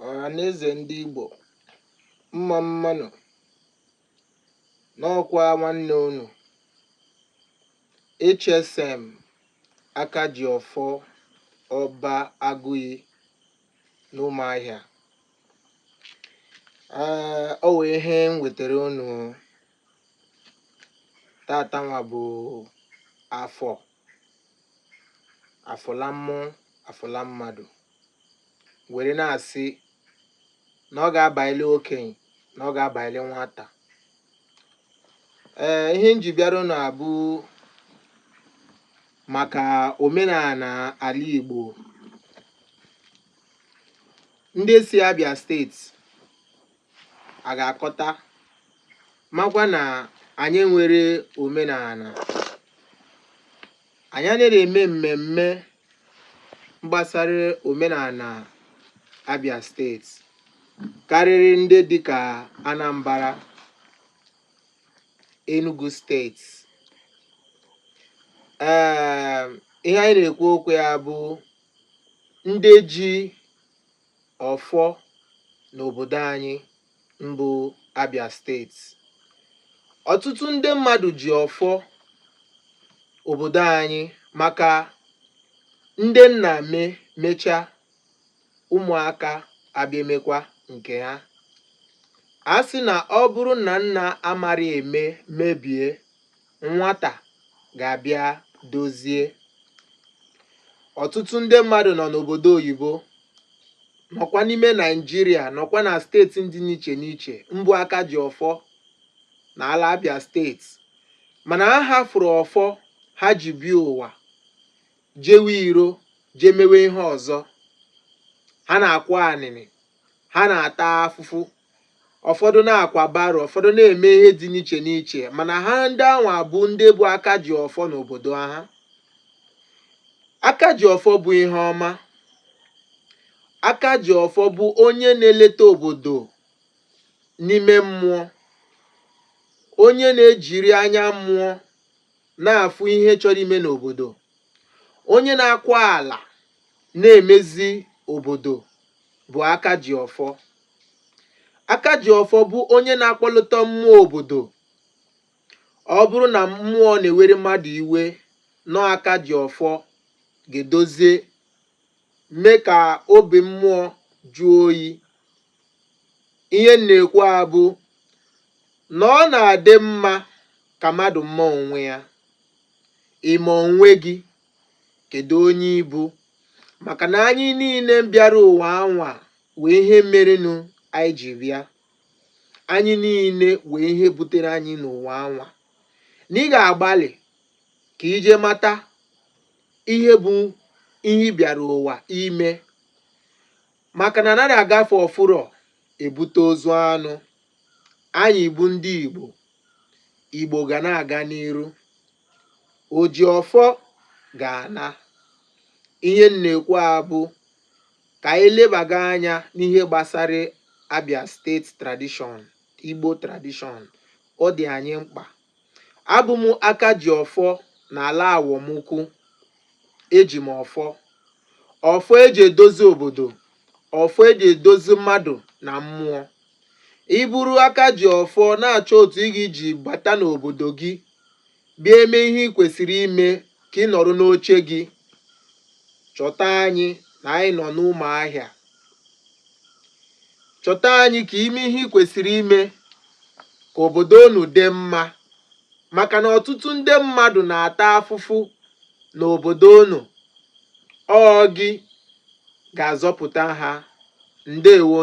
Ọhaneze ndị Igbo, mma mmanụ n'ọkwa nwanne unu HSM Akajiọfọ Ọba Agụiyi n'Ụmụahịa. Ọ wụ ihe m wetara unu tata nwa bụ afọla mmụọ afọla mmadụ, were na-asị na ọ ga-abaili okenye na ọ ga-abaili nwata. Ihe m ji bịara unu abụ maka omenala ala Igbo. Ndị si Abia steeti a ga-akọta makwa na anyị nwere omenala. Anyị anaghị eme mmemme gbasara omenala Abia steeti karịrị ndị dịka Anambra, Enugu steeti. Ihe anyị na-ekwu okwu ya bụ ndị ji ọfọ n'obodo anyị mbụ Abia steeti. Ọtụtụ ndị mmadụ ji ọfọ obodo anyị maka ndị nna mechaa, ụmụaka abịa emekwa nke ha. A sị na ọ bụrụ na nna amara eme mebie, nwata ga-abịa dozie. Ọtụtụ ndị mmadụ nọ n'obodo oyibo, nọkwa n'ime Naịjirịa, nọkwa na steeti ndị n'iche n'iche mbụ Akajiọfọ na ala Abia steeti, mana ha hafụrụ ọfọ ha ji bịa ụwa, jewe iro, jee mewe ihe ọzọ. Ha na-akwa anịnị, ha na-ata afụfụ, ụfọdụ na-akwa baro, ụfọdụ na-eme ihe dị n'iche n'iche, mana ha ndị anwa bụ ndị bụ Akajiọfọ n'obodo ha. Akajiọfọ bụ ihe ọma. Akajiọfọ bụ onye na-eleta obodo n'ime mmụọ, onye na-ejiri anya mmụọ na-afụ ihe chọrọ ime n'obodo, onye na-akwa ala na-emezi obodo bụ Akajiọfọ. Akajiọfọ bụ onye na-akpọlite mmụọ obodo. Ọ bụrụ na mmụọ na-ewere mmadụ iwe, nọ Akajiọfọ ga-edozie, mee ka obi mmụọ jụọ oyi. Ihe m na-ekwu bụ na ọ na-adị mma ka mmadụ mma onwe ya. Ime onwe gị, kedu onye ibu? Maka na anyị niile bịara ụwa anwa wee ihe merenụ anyị ji bịa. Anyị niile wee ihe butere anyị n'ụwa anwa. Na ị ga-agbalị ka ije mata ihe bụ ihe ị bịara ụwa ime. Maka na anaghị agafe ọfụrọ ebute ozu anụ. Anyị bụ ndị Igbo. Igbo ga na-aga n'iru. Oji ọfọ ga-ana. Ihe m na-ekwu bụ ka anyị lebaga anya n'ihe gbasara Abia steeti tradishọn, Igbo tradishọn. Ọ dị anyị mkpa. Abụ m Akajiọfọ n'ala Awọmụkwu. Eji m ọfọ. Ọfọ eji edozi obodo. Ọfọ eji edozi mmadụ na mmụọ. Ị bụrụ Akajiọfọ na-achọ otu ị ga-eji bata n'obodo gị, bịa eme ihe ị kwesịrị ime ka ị nọrọ n'oche gị, chọta anyị na anyị nọ n'Ụmụahịa. Chọta anyị ka ime ihe ị kwesịrị ime ka obodo unu dị mma. Maka na ọtụtụ ndị mmadụ na-ata afụfụ n'obodo unu. Ọ gị ga-azọpụta ha. Ndewo.